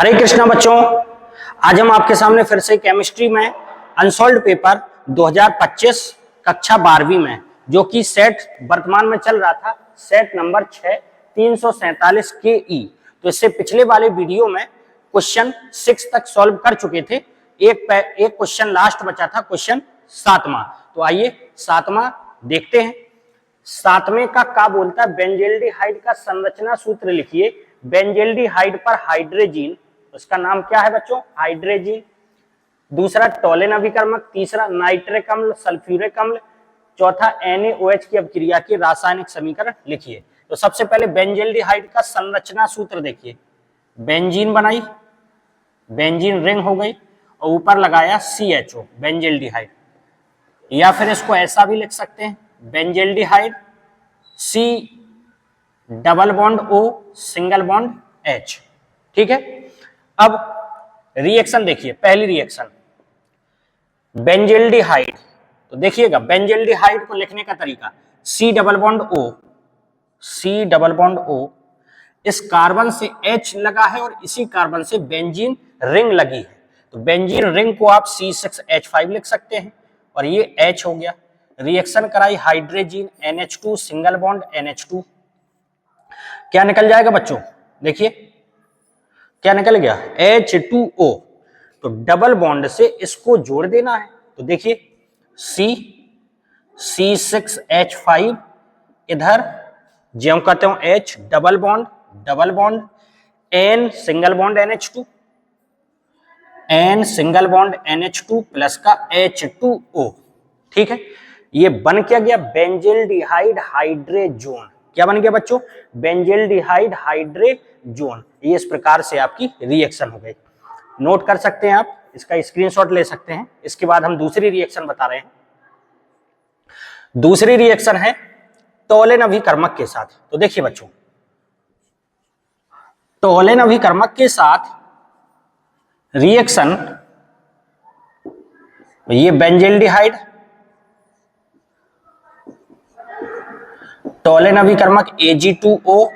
हरे कृष्णा बच्चों, आज हम आपके सामने फिर से केमिस्ट्री में अनसॉल्व्ड पेपर 2025 कक्षा 12वीं में, जो कि सेट वर्तमान में चल रहा था, सेट नंबर 6 347 के ई। तो इससे पिछले वाले वीडियो में क्वेश्चन 6 तक सॉल्व कर चुके थे। एक क्वेश्चन लास्ट बचा था, क्वेश्चन 7वां। तो आइए 7वां देखते हैं। 7वें का क्या बोलता है, बेंजल्डिहाइड का संरचना सूत्र लिखिए। बेंजल्डिहाइड पर हाइड्रोजीन, उसका नाम क्या है बच्चों, हाइड्रोजीन। दूसरा टोलेन अभिकर्मक, तीसरा नाइट्रिक अम्ल, सल्फ्यूरिक अम्ल, चौथा NaOH की अभिक्रिया के रासायनिक समीकरण लिखिए। तो सबसे पहले बेंजल्डिहाइड का संरचना सूत्र देखिए। बेंजीन बनाई, बेंजीन रिंग हो गई और ऊपर लगाया CHO, बेंजल्डिहाइड। या फिर इसको ऐसा भी लिख सकते हैं, benzaldehyde C double bond O single bond H। ठीक है। अब रिएक्शन देखिए, पहली रिएक्शन बेंजल्डिहाइड। तो देखिएगा बेंजल्डिहाइड को लिखने का तरीका, C double bond O, C double bond O, इस कार्बन से H लगा है और इसी कार्बन से बेंजीन रिंग लगी है। तो बेंजीन रिंग को आप C6H5 लिख सकते हैं और ये H हो गया। रिएक्शन कराई hydrazine NH2 single bond NH2, क्या निकल जाएगा बच्चों, देखिए क्या निकल गया, H2O। तो डबल बॉन्ड से इसको जोड़ देना है। तो देखिए C6H5, इधर ज्यों कहते हो H double bond N single bond NH2, N single bond NH2 plus का H2O। ठीक है, ये बन क्या गया, बेंजल्डिहाइड हाइड्रोजोन। क्या बन गया बच्चों, बेंजल्डिहाइड हाइड्रोजोन। ये इस प्रकार से आपकी रिएक्शन हो गई। नोट कर सकते हैं आप, इसका स्क्रीनशॉट ले सकते हैं। इसके बाद हम दूसरी रिएक्शन बता रहे हैं। दूसरी रिएक्शन है टोलेन अभिकर्मक के साथ। तो देखिए बच्चों, टोलेन अभिकर्मक के साथ रिएक्शन, ये बेंजल्डिहाइड, टोलेन अभिकर्मक Ag2O।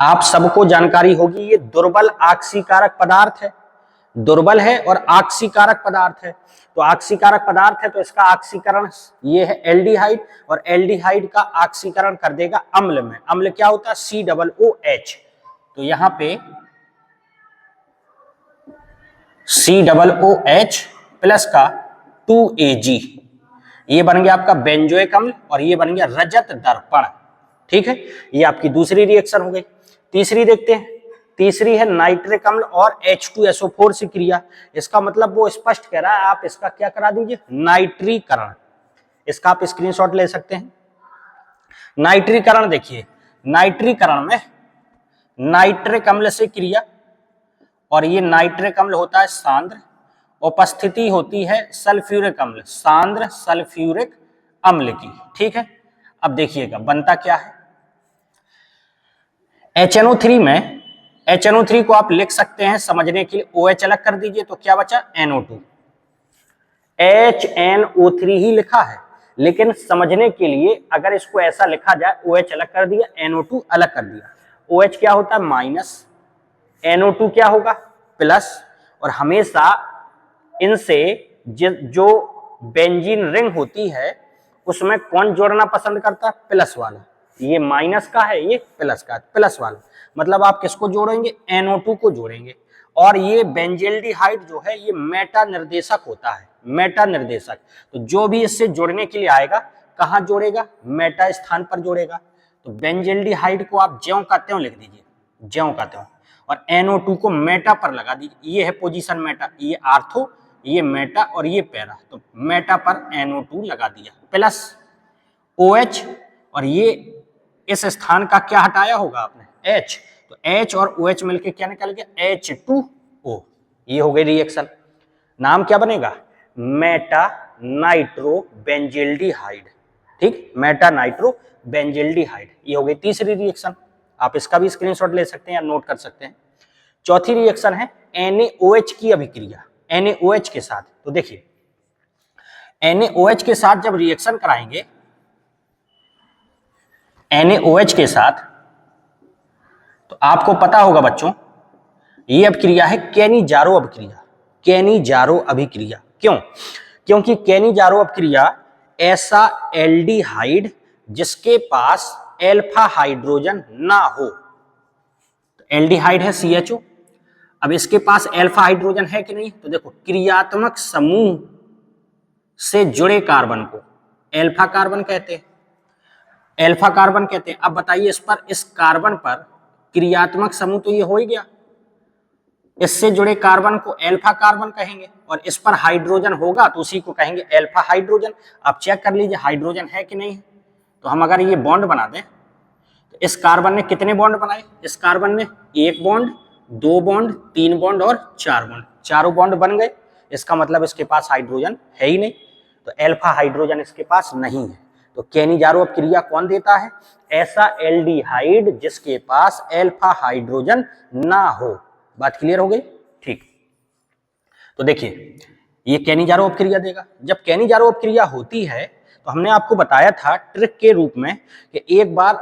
आप सबको जानकारी होगी, ये दुर्बल आक्सीकारक पदार्थ है, दुर्बल है और आक्सीकारक पदार्थ है। तो आक्सीकारक पदार्थ है तो इसका आक्सीकरण ये है एल्डिहाइड, और एल्डिहाइड का आक्सीकरण कर देगा अम्ल में। अम्ल क्या होता है, COOH। तो यहां पे COOH प्लस का 2Ag, ये बन गया आपका बेंजोइक अम्ल और ये बन गया रजत दर्पण। ठीक है, ये आपकी दूसरी रिएक्शन हो गई। तीसरी देखते हैं। तीसरी है नाइट्रिक अम्ल और H2SO4 से क्रिया। इसका मतलब वो स्पष्ट कह रहा है, आप इसका क्या करा दीजिए, नाइट्रीकरण। इसका आप स्क्रीनशॉट ले सकते हैं। नाइट्रीकरण देखिए, नाइट्रीकरण में नाइट्रिक अम्ल से क्रिया, और ये नाइट्रिक अम्ल होता है सांद्र, उपस्थिति होती है सल्फ्यूरिक अम्ल, सांद्र सल्फ्यूरिक अम्ल की। ठीक है, अब देखिएगा बनता क्या है। HNO3 में, HNO3 को आप लिख सकते हैं समझने के लिए, OH अलग कर दीजिए तो क्या बचा, NO2। HNO3 ही लिखा है, लेकिन समझने के लिए अगर इसको ऐसा लिखा जाए, OH अलग कर दिया, NO2 अलग कर दिया। OH क्या होता है, माइनस, NO2 क्या होगा, प्लस। और हमेशा इनसे जो बेंजीन रिंग होती है उसमें कौन जोड़ना पसंद करता है, प्लस वाला। ये माइनस का है, ये प्लस का, प्लस वाला। मतलब आप किसको जोड़ेंगे, NO2 को जोड़ेंगे। और ये बेंजल्डिहाइड जो है ये मेटा निर्देशक होता है, मेटा निर्देशक। तो जो भी इससे जोड़ने के लिए आएगा, कहां जोड़ेगा, मेटा स्थान पर जोड़ेगा। तो बेंजल्डिहाइड को आप ज्यों कहते हो लिख दीजिए, ज्यों कहते हो, और NO2 को मेटा पर लगा दीजिए। ये है पोजीशन मेटा, ये आर्थो, ये मेटा और ये पैरा। तो मेटा पर NO2 लगा दिया, प्लस OH, और ये इस स्थान का क्या हटाया होगा आपने, H। तो H और OH मिलके क्या निकल गया, H2O। ये हो गई रिएक्शन। नाम क्या बनेगा, मेटा नाइट्रो बेंजल्डिहाइड। ठीक, मेटा नाइट्रो बेंजल्डिहाइड। ये हो गई तीसरी रिएक्शन। आप इसका भी स्क्रीनशॉट ले सकते हैं या नोट कर सकते हैं। चौथी रिएक्शन है NaOH की अभिक्रिया, NaOH के साथ। तो देखिए NaOH के साथ जब रिएक्शन कराएंगे, NaOH के साथ, तो आपको पता होगा बच्चों, ये अभिक्रिया है केनी-जारो अभिक्रिया। केनी-जारो अभिक्रिया क्यों? क्योंकि केनी-जारो अभिक्रिया ऐसा एल्डिहाइड जिसके पास एल्फा हाइड्रोजन ना हो, तो एल्डिहाइड है CHO, अब इसके पास एल्फा हाइड्रोजन है कि नहीं, तो देखो क्रियात्मक समूह से जुड़े कार्बन को एल्फा कार्बन कहते हैं, एल्फा कार्बन कहते हैं। अब बताइए इस कार्बन पर क्रियात्मक समूह तो ये हो ही गया, इससे जुड़े कार्बन को एल्फा कार्बन कहेंगे, और इस पर हाइड्रोजन होगा तो उसी को कहेंगे एल्फा हाइड्रोजन। अब चेक कर लीजिए हाइड्रोजन है कि नहीं है। तो हम अगर ये बॉन्ड बना दें तो इस कार्बन ने कितने बॉन्ड बनाए, इस कार्बन ने 1 बॉन्ड, 2 बॉन्ड, 3 बॉन्ड और 4 बॉन्ड, चारों बॉन्ड बन गए। इसका मतलब इसके पास हाइड्रोजन है ही नहीं, तो एल्फा हाइड्रोजन इसके पास नहीं है। तो केनी-जारो अभिक्रिया कौन देता है? ऐसा एल्डिहाइड जिसके पास एल्फा हाइड्रोजन ना हो। बात क्लियर हो गई? ठीक। तो देखिए ये केनी-जारो अभिक्रिया देगा। जब केनी-जारो अभिक्रिया होती है तो हमने आपको बताया था ट्रिक के रूप में कि एक बार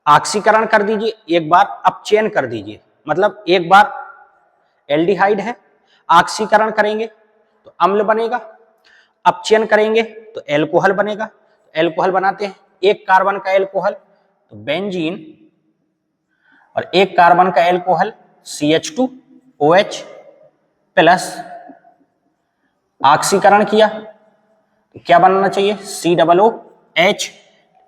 ऑक्सीकरण कर दीजिए, एक बार अपचयन कर दीजिए। मतलब एक बार एल्डिहाइड है, ऑक्सीकरण करेंगे तो अम्ल बनेगा, अपचयन करेंगे तो एल्कोहल बनेगा। एल्कोहल बनाते हैं, एक कार्बन का एल्कोहल तो बेंजीन, और एक कार्बन का एल्कोहल CH2OH प्लस, ऑक्सीकरण किया तो क्या बनना चाहिए? COOH।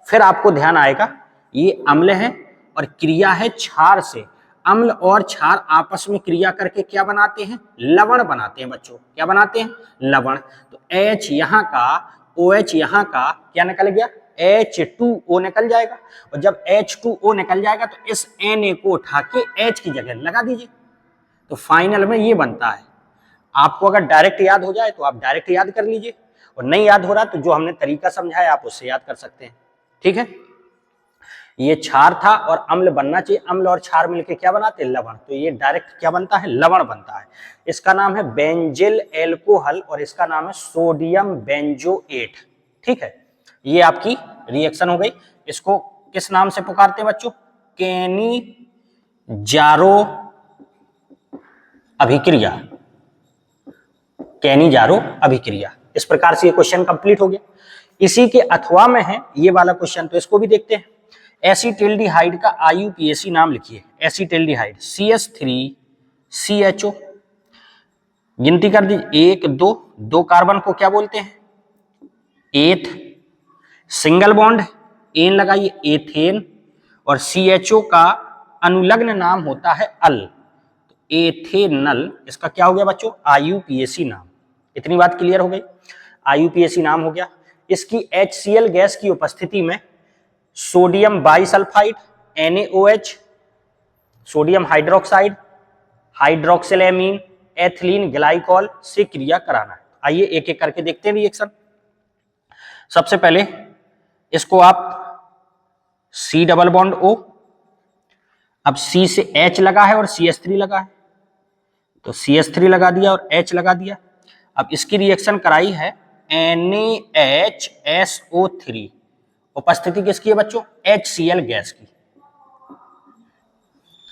फिर आपको ध्यान आएगा ये अम्ल है और क्रिया है क्षार से। अम्ल और क्षार आपस में क्रिया करके क्या बनाते हैं? लवण बनाते हैं बच्चों। क्या बनाते हैं? लवण। तो H यहाँ का, OH यहाँ का क्या निकल गया? H2O निकल जाएगा, और जब H2O निकल जाएगा तो इस Na को उठा के H की जगह लगा दीजिए, तो फाइनल में ये बनता है। आपको अगर डायरेक्ट याद हो जाए तो आप डायरेक्ट याद कर लीजिए, और नहीं याद हो रहा तो जो हमने तरीका समझाया आप उससे याद कर सकते हैं। ठीक है, ये क्षार था और अम्ल बनना चाहिए, अम्ल और क्षार मिलके क्या बनाते हैं? लवण। तो ये डायरेक्ट क्या बनता है? लवण बनता है। इसका नाम है बेंजिल एल्कोहल और इसका नाम है सोडियम बेंजोएट। ठीक है, ये आपकी रिएक्शन हो गई। इसको किस नाम से पुकारते हैं बच्चों? केनी-जारो अभिक्रिया। केनी-जारो अभिक्रिया। इस प्रकार से ये क्वेश्चन कंप्लीट हो गया। इसी के अथवा में है ये वाला क्वेश्चन, तो इसको भी देखते हैं। एसीटिल्डिहाइड का IUPAC नाम लिखिए। एसीटिल्डिहाइड CH3CHO, गिनती कर दीजिए 1 2, 2 कार्बन को क्या बोलते हैं? एथ। सिंगल बॉन्ड एन लगाइए, एथेन, और CHO का अनुलग्न नाम होता है अल, तो एथेनल। इसका क्या हो गया बच्चों? IUPAC नाम। इतनी बात क्लियर हो गई? IUPAC नाम हो गया। इसकी HCl गैस की उपस्थिति में sodium bisulphide NaOH, sodium hydroxide, hydroxylamine, ethylene glycol से क्रिया कराना है। आइए एक एक करके देखते हैं रिएक्शन। सबसे पहले इसको आप C डबल बॉन्ड O, अब C से H लगा है और CH3 लगा है, तो CH3 लगा दिया और H लगा दिया। अब इसकी रिएक्शन कराई है NaHSO3, उपस्थिति किसकी है बच्चों? HCl गैस की।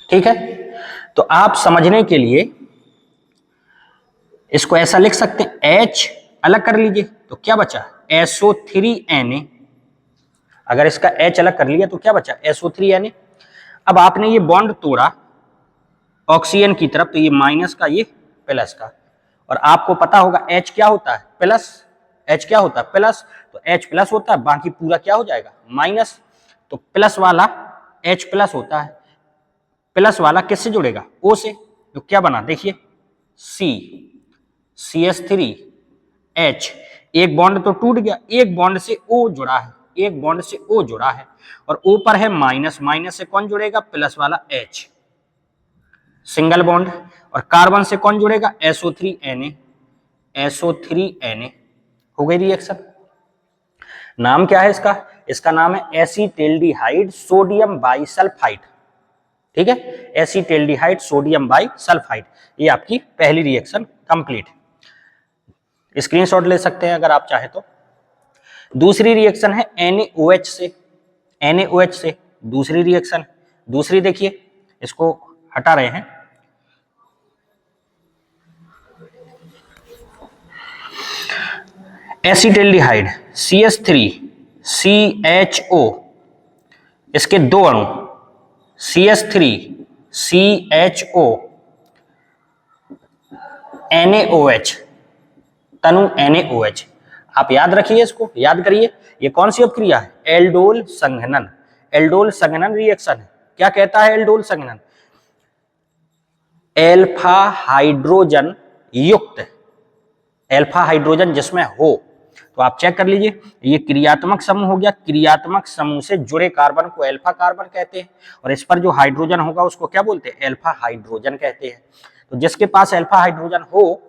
ठीक है, तो आप समझने के लिए इसको ऐसा लिख सकते हैं, H अलग कर लीजिए तो क्या बचा? SO3Na। अगर इसका H अलग कर लिया तो क्या बचा? SO3Na। अब आपने ये बॉन्ड तोड़ा ऑक्सीजन की तरफ, तो ये माइनस का, ये प्लस का, और आपको पता होगा H क्या होता है? प्लस। H क्या होता है? प्लस। तो H प्लस होता है, बाकी पूरा क्या हो जाएगा? माइनस। तो प्लस वाला H प्लस होता है, प्लस वाला किससे जुड़ेगा? O से। तो क्या बना? देखिए CH3H, एक बॉन्ड तो टूट गया, एक बॉन्ड से O जुड़ा है, एक बॉन्ड से O जुड़ा है, और O पर है माइनस, माइनस से कौन जुड़ेगा? प्लस वाला H, सिंगल बॉन्ड। और कार्बन से कौन जुड़ेगा? SO3Na, SO3Na। हो गई रिएक्शन। नाम क्या है इसका? इसका नाम है एसीटिल्डिहाइड सोडियम बाइसल्फाइड। ठीक है, एसीटिल्डिहाइड सोडियम बाइसल्फाइड। ये आपकी पहली रिएक्शन कंप्लीट। स्क्रीनशॉट ले सकते हैं अगर आप चाहे तो। दूसरी रिएक्शन है NaOH से, NaOH से दूसरी रिएक्शन। दूसरी देखिए, इसको हटा रहे हैं, एसिटिल्डिहाइड CH3CHO, इसके दो अणु CH3CHO NaOH, तनु NaOH। आप याद रखिए, इसको याद करिए। ये कौन सी अपक्रिया है? एल्डोल संघनन। एल्डोल संघनन रिएक्शन है। क्या कहता है एल्डोल संघनन? एल्फा हाइड्रोजन युक्त, एल्फा हाइड्रोजन जिसमें हो, तो आप चेक कर लीजिए, ये क्रियात्मक समूह हो गया। क्रियात्मक समूह से जुड़े कार्बन को एल्फा कार्बन कहते हैं, और इस पर जो हाइड्रोजन होगा उसको क्या बोलते हैं? एल्फा हाइड्रोजन कहते हैं। तो जिसके पास एल्फा हाइड्रोजन हो,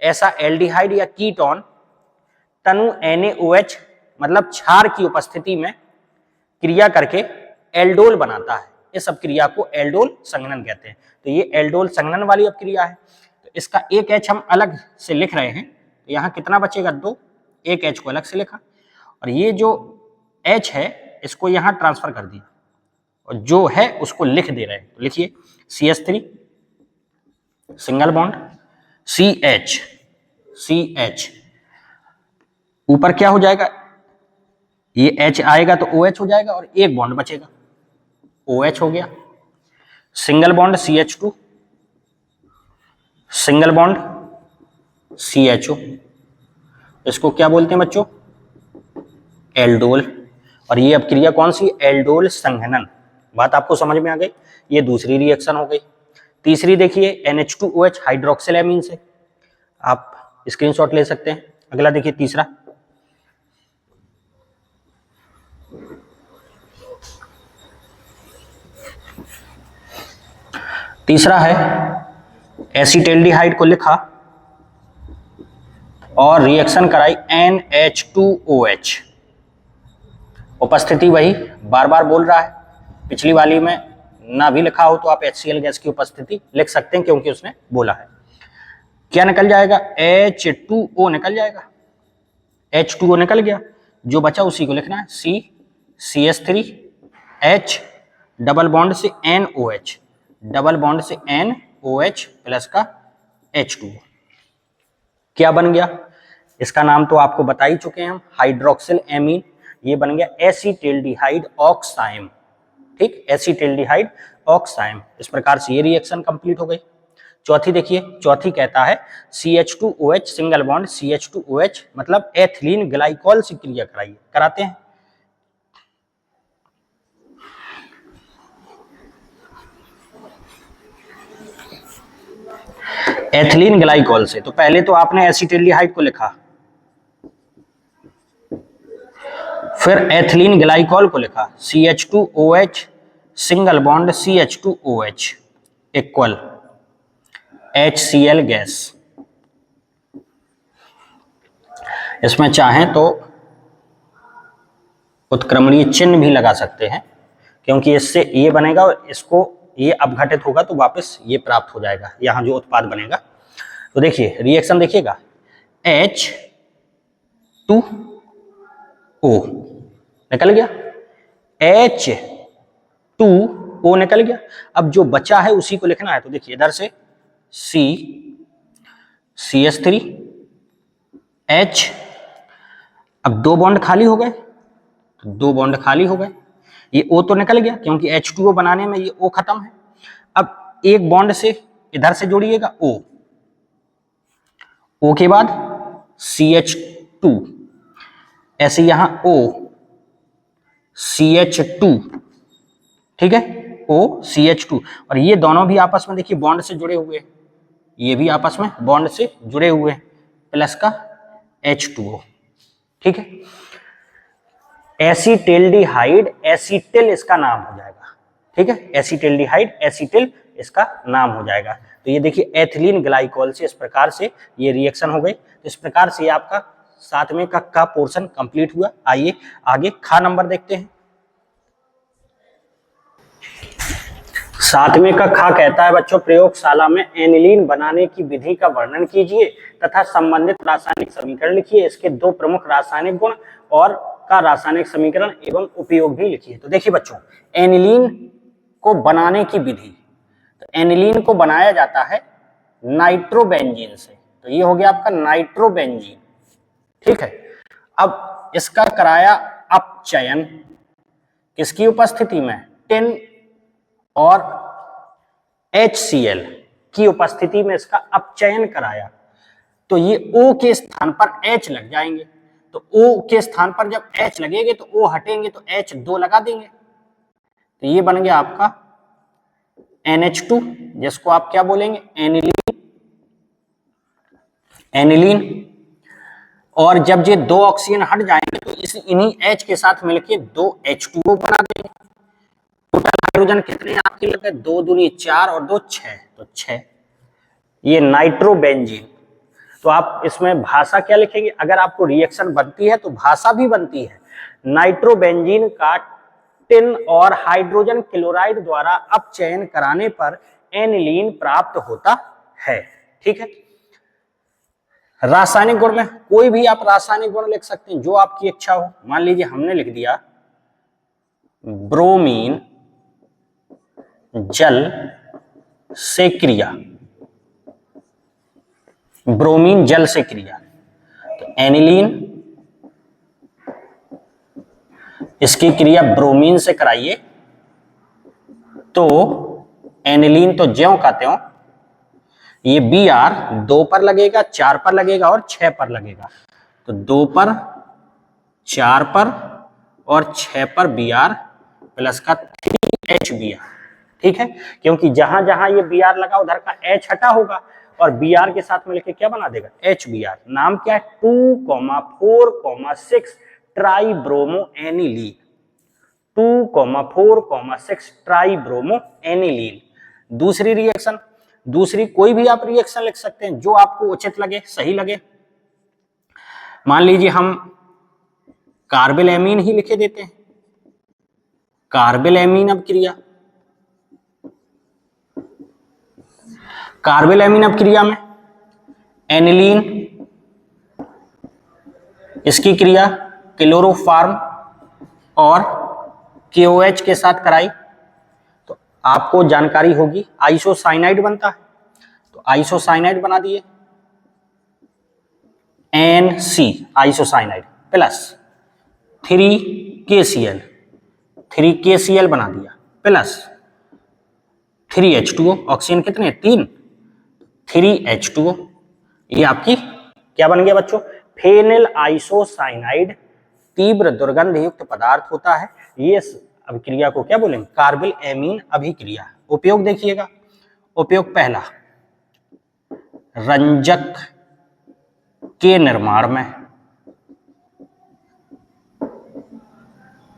ऐसा एल्डिहाइड या कीटोन तनु NaOH मतलब क्षार की उपस्थिति में क्रिया करके एल्डोल बनाता है। इस अपक्रिया को एल्डोल संघनन कहते हैं। तो ये एल्डोल संघनन वाली अपक्रिया है। तो इसका एक H हम अलग से लिख रहे हैं, तो यहाँ कितना बचेगा? 2। एक H को अलग से लिखा, और ये जो H है इसको यहाँ ट्रांसफर कर दिया, और जो है उसको लिख दे रहे हैं। तो लिखिए CH3 सिंगल बॉन्ड CH, ऊपर क्या हो जाएगा? ये H आएगा तो OH हो जाएगा, और एक बॉन्ड बचेगा, OH हो गया। Single bond CH2, single bond CHO, इसको क्या बोलते हैं बच्चों? एल्डोल। और ये अपक्रिया कौन सी? एल्डोल संघनन। बात आपको समझ में आ गई? ये दूसरी रिएक्शन हो गई। तीसरी देखिए NH2OH हाइड्रोक्सिल एमीन से, आप स्क्रीनशॉट ले सकते हैं। अगला देखिए तीसरा, तीसरा है एसिटिल्डिहाइड को लिखा और रिएक्शन कराई NH2OH, उपस्थिति वही, बार बार बोल रहा है। पिछली वाली में ना भी लिखा हो तो आप HCl गैस की उपस्थिति लिख सकते हैं, क्योंकि उसने बोला है। क्या निकल जाएगा? H2O निकल जाएगा। H2O निकल गया, जो बचा उसी को लिखना है CH3H डबल बॉन्ड से NOH, डबल बॉन्ड से NOH प्लस का H2O। क्या बन गया? इसका नाम तो आपको बता ही चुके हैं हम, हाइड्रोक्सिल एमीन। ये बन गया एसिटिल्डिहाइड ऑक्साइम। ठीक, एसिटिल्डिहाइड ऑक्साइम। इस प्रकार से ये रिएक्शन कंप्लीट हो गई। चौथी देखिए, चौथी कहता है CH2OH सिंगल बॉन्ड CH2OH मतलब एथिलीन ग्लाइकॉल से क्रिया कराते हैं। एथिलीन ग्लाइकॉल से, तो पहले तो आपने एसिटिल्डिहाइड को लिखा, फिर एथिलीन ग्लाइकॉल को लिखा CH2OH single bond CH2OH equal HCl gas. इसमें चाहें तो उत्क्रमणीय चिन्ह भी लगा सकते हैं, क्योंकि इससे ये बनेगा और इसको ये अपघटित होगा तो वापस ये प्राप्त हो जाएगा, यहां जो उत्पाद बनेगा। तो देखिए रिएक्शन देखिएगा, H2O निकल गया, H2O निकल गया। अब जो बचा है उसी को लिखना है। तो देखिए इधर से CH3 H, अब 2 बॉन्ड खाली हो गए, तो 2 बॉन्ड खाली हो गए। ये O तो निकल गया, क्योंकि H2O बनाने में ये O खत्म है। अब एक बॉन्ड से इधर से जोड़िएगा O के बाद CH2, ऐसे यहां O CH2, ठीक है, O CH2, और ये दोनों भी आपस में देखिए बॉन्ड से जुड़े हुए हैं, ये भी आपस में बॉन्ड से जुड़े हुए हैं, प्लस का H2O। ठीक है, एसिटिल्डिहाइड एसिटिल इसका नाम हो जाएगा। ठीक है, एसिटिल्डिहाइड एसिटिल इसका नाम हो जाएगा। तो ये देखिए एथिलीन ग्लाइकॉल से इस प्रकार से ये रिएक्शन हो गई। तो इस प्रकार से ये आपका 7वें का पोर्शन कंप्लीट हुआ। आइए आगे खा नंबर देखते हैं। 7वें का खा कहता है बच्चों, प्रयोगशाला में एनिलीन बनाने की विधि का वर्णन कीजिए तथा संबंधित रासायनिक समीकरण लिखिए। इसके 2 प्रमुख रासायनिक गुण और का रासायनिक समीकरण एवं उपयोग भी लिखिए। तो देखिए बच्चों, एनिलीन को बनाने की विधि, तो एनिलीन को बनाया जाता है नाइट्रोबेंजीन से। तो ये हो गया आपका नाइट्रोबेंजीन। ठीक है, अब इसका कराया अपचयन किसकी उपस्थिति में, टिन और HCl की उपस्थिति में इसका अपचयन कराया, तो ये O के स्थान पर H लग जाएंगे। तो O के स्थान पर जब H लगेंगे तो O हटेंगे तो H2 लगा देंगे, तो ये बन गया आपका NH2, जिसको आप क्या बोलेंगे, एनिलीन। एनिलीन। और जब ये 2 ऑक्सीजन हट जाएंगे तो इन्हीं H के साथ मिलके 2 H2O बना देंगे। टोटल हाइड्रोजन कितने आपके लगे, 2 दूनी 4 और 2 6, तो 6। ये नाइट्रोबेंजीन। तो आप इसमें भाषा क्या लिखेंगे, अगर आपको रिएक्शन बनती है तो भाषा भी बनती है। नाइट्रोबेंजीन का टिन और हाइड्रोजन क्लोराइड द्वारा अपचयन कराने पर एनिलीन प्राप्त होता है। ठीक है। रासायनिक गुण में कोई भी आप रासायनिक गुण लिख सकते हैं जो आपकी इच्छा हो। मान लीजिए हमने लिख दिया ब्रोमीन जल से क्रिया, ब्रोमीन जल से क्रिया, तो एनिलीन इसकी क्रिया ब्रोमीन से कराइए तो एनिलीन तो ज्यों का त्यों, ये Br 2 पर लगेगा, 4 पर लगेगा और 6 पर लगेगा, तो 2 पर, 4 पर और 6 पर Br प्लस का 3HBr। ठीक है, क्योंकि जहां जहां ये Br लगा उधर का H हटा होगा और Br के साथ मिलके क्या बना देगा, HBr। नाम क्या है, 2,4,6 ट्राइब्रोमो एनिलीन, 2,4,6 ट्राइब्रोमो एनिलीन। दूसरी रिएक्शन, दूसरी कोई भी आप रिएक्शन लिख सकते हैं जो आपको उचित लगे, सही लगे। मान लीजिए हम कार्बिल एमीन ही लिखे देते हैं, कार्बिल एमीन अपक्रिया। कार्बिल एमीन अपक्रिया में एनिलीन इसकी क्रिया क्लोरोफार्म और KOH के साथ कराई तो आपको जानकारी होगी आइसोसाइनाइड बनता है, तो आइसोसाइनाइड बना दिए NC isocyanide plus 3KCl, 3KCl बना दिया प्लस 3H2O, ऑक्सीजन कितने 3, 3H2O। ये आपकी क्या बन गया बच्चों, फेनिल आइसोसाइनाइड तीव्र दुर्गंध युक्त पदार्थ होता है। ये अभिक्रिया को क्या बोलेंगे, कार्बिल एमीन अभिक्रिया। उपयोग देखिएगा, उपयोग पहला रंजक के निर्माण में,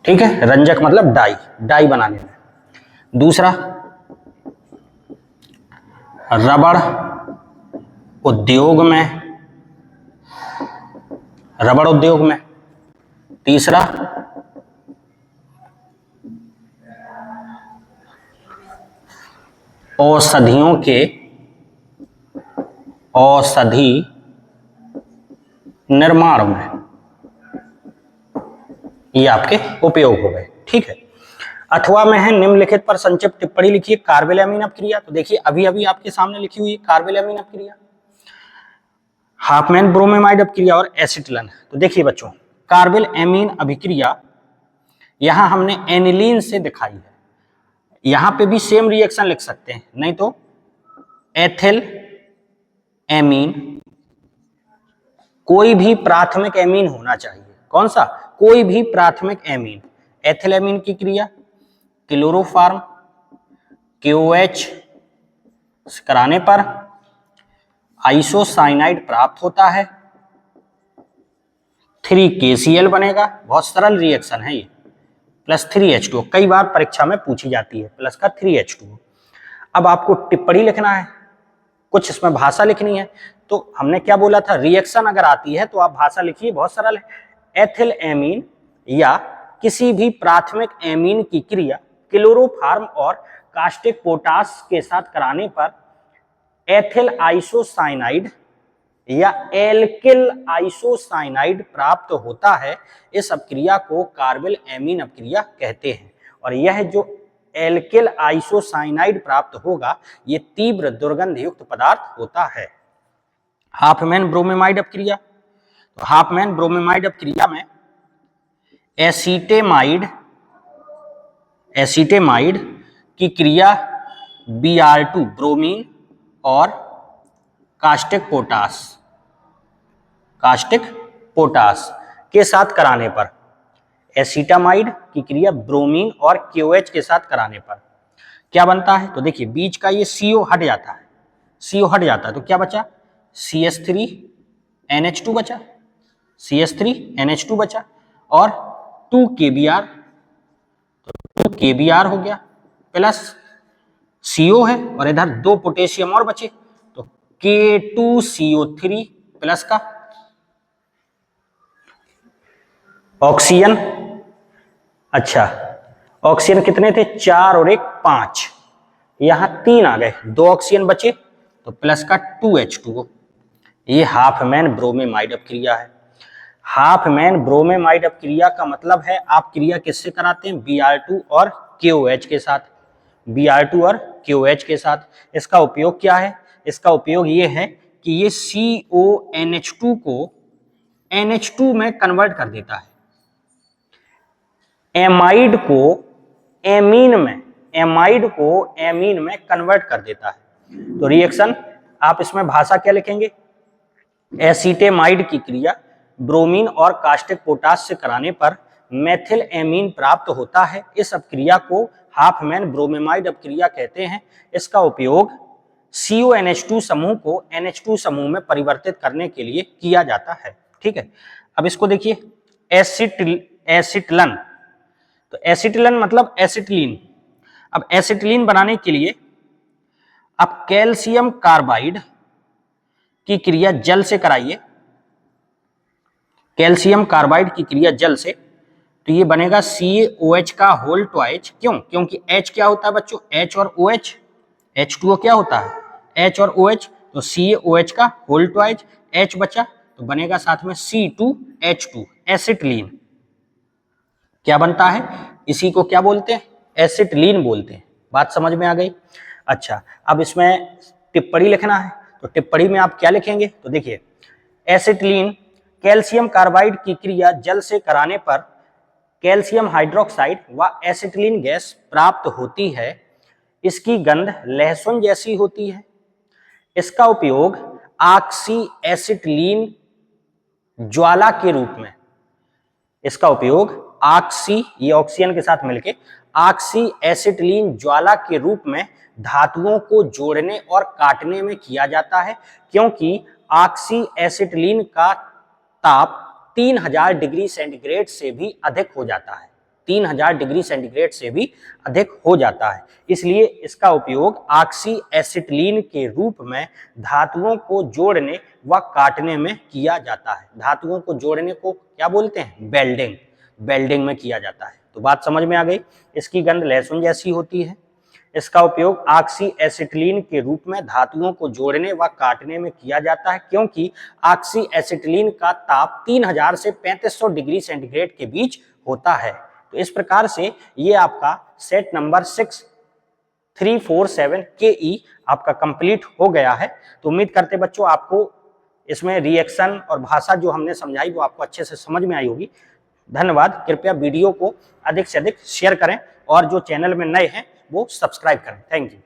ठीक है, रंजक मतलब डाई, डाई बनाने में। दूसरा रबड़ उद्योग में, रबड़ उद्योग में। तीसरा औषधियों के, औषधि निर्माण में। ये आपके उपयोग हो गए। ठीक है, अथवा में है निम्नलिखित पर संक्षिप्त टिप्पणी लिखिए कार्बिल एमीन अपक्रिया। तो देखिए अभी अभी आपके सामने लिखी हुई है कार्बिल एमीन अपक्रिया, हाफमैन ब्रोमेमाइड अपक्रिया और एसिटिलन। तो देखिए बच्चों कार्बिल एमीन अभिक्रिया यहां हमने एनिलीन से दिखाई है, यहां पे भी सेम रिएक्शन लिख सकते हैं, नहीं तो एथिल एमीन, कोई भी प्राथमिक एमीन होना चाहिए। कौन सा, कोई भी प्राथमिक एमीन। एथिल एमीन की क्रिया क्लोरोफार्म KOH कराने पर आइसोसाइनाइड प्राप्त होता है, 3KCl बनेगा, बहुत सरल रिएक्शन है ये, प्लस 3H2O, कई बार परीक्षा में पूछी जाती है, प्लस का 3H2O। अब आपको टिप्पणी लिखना है, कुछ इसमें भाषा लिखनी है। तो हमने क्या बोला था, रिएक्शन अगर आती है तो आप भाषा लिखिए, बहुत सरल है। एथिल एमीन या किसी भी प्राथमिक एमीन की क्रिया क्लोरोफार्म और कास्टिक पोटाश के साथ कराने पर एथिल आइसोसाइनाइड या एल्किल आइसोसाइनाइड प्राप्त होता है। इस अपक्रिया को कार्बिल एमीन अपक्रिया कहते हैं। और यह जो एल्किल आइसोसाइनाइड प्राप्त होगा ये तीव्र दुर्गंध युक्त पदार्थ होता है। हाफमैन ब्रोमेमाइड अपक्रिया, तो हाफमैन ब्रोमीमाइड अपक्रिया में एसीटेमाइड की क्रिया Br2 ब्रोमीन और कास्टिक पोटास के साथ कराने पर, एसीटामाइड की क्रिया ब्रोमीन और KOH के साथ कराने पर क्या बनता है? तो देखिए बीच का ये CO हट जाता है, CO हट जाता है तो क्या बचा? CH3NH2 बचा, CH3NH2 बचा और 2KBr, तो 2KBr हो गया प्लस CO है और इधर 2 पोटेशियम और बचे तो K2CO3 प्लस का ऑक्सीजन। अच्छा ऑक्सीजन कितने थे? 4 और 1 5, यहां 3 आ गए, 2 ऑक्सीजन बचे तो प्लस का 2H2O। ये हाफमैन ब्रोमीमाइड अपक्रिया है। हाफमैन ब्रोमीमाइड अपक्रिया का मतलब है आप क्रिया किससे कराते हैं? Br2 और KOH के साथ, Br2 और KOH के साथ। इसका उपयोग क्या है? इसका उपयोग ये है कि ये CONH2 को NH2 में कन्वर्ट कर देता है, एमाइड को एमीन में कन्वर्ट कर देता है। तो रिएक्शन आप इसमें भाषा क्या लिखेंगे? एसीटेमाइड की क्रिया ब्रोमीन और कास्टिक पोटास से कराने पर मेथिल एमीन प्राप्त होता है। इस अपक्रिया को हाफमैन ब्रोमीमाइड अपक्रिया कहते हैं। इसका उपयोग CONH2 समूह को NH2 समूह में परिवर्तित करने के लिए किया जाता है। ठीक है, अब इसको देखिए एसिटिलन, तो एसिटिलन मतलब एसिटिलीन। अब एसिटिलीन बनाने के लिए आप कैल्शियम कार्बाइड की क्रिया जल से कराइए, कैल्शियम कार्बाइड की क्रिया जल से, तो ये बनेगा CaOH का होल ट्वाइस। क्यों? क्योंकि H क्या होता है बच्चों? H और OH, H2O क्या होता है? H और OH, तो CaOH का होल ट्वाइस, H बचा तो बनेगा साथ में C2H2 एसिटिलीन। क्या बनता है? इसी को क्या बोलते हैं? एसिटिलीन बोलते हैं। बात समझ में आ गई? अच्छा अब इसमें टिप्पणी लिखना है, तो टिप्पणी में आप क्या लिखेंगे? तो देखिए एसिटिलीन कैल्शियम कार्बाइड की क्रिया जल से कराने पर कैल्शियम हाइड्रोक्साइड व एसिटिलीन गैस प्राप्त होती है। इसकी गंध लहसुन जैसी होती है। इसका उपयोग ऑक्सी एसिटिलीन ज्वाला के रूप में, इसका उपयोग ऑक्सी, ये ऑक्सीजन के साथ मिलके ऑक्सी एसिटिलीन ज्वाला के रूप में धातुओं को जोड़ने और काटने में किया जाता है, क्योंकि ऑक्सी एसिटिलीन का ताप 3000 डिग्री सेंटीग्रेड से भी अधिक हो जाता है, 3000 डिग्री सेंटीग्रेड से भी अधिक हो जाता है। इसलिए इसका उपयोग ऑक्सी एसिटिलीन के रूप में धातुओं को जोड़ने व काटने में किया जाता है। धातुओं को जोड़ने को क्या बोलते हैं? वेल्डिंग, वेल्डिंग में किया जाता है। तो बात समझ में आ गई? इसकी गंध लहसुन जैसी होती है। इसका उपयोग ऑक्सी एसिटिलीन के रूप में धातुओं को जोड़ने व काटने में किया जाता है, क्योंकि ऑक्सी एसिटिलीन का ताप 3000 से 3500 डिग्री सेंटीग्रेड के बीच होता है। तो इस प्रकार से ये आपका सेट नंबर 6347 KE आपका कंप्लीट हो गया है। तो उम्मीद करते बच्चों आपको इसमें रिएक्शन और भाषा जो हमने समझाई वो आपको अच्छे से समझ में आई होगी। धन्यवाद। कृपया वीडियो को अधिक से अधिक शेयर करें और जो चैनल में नए हैं वो सब्सक्राइब करें। Thank you.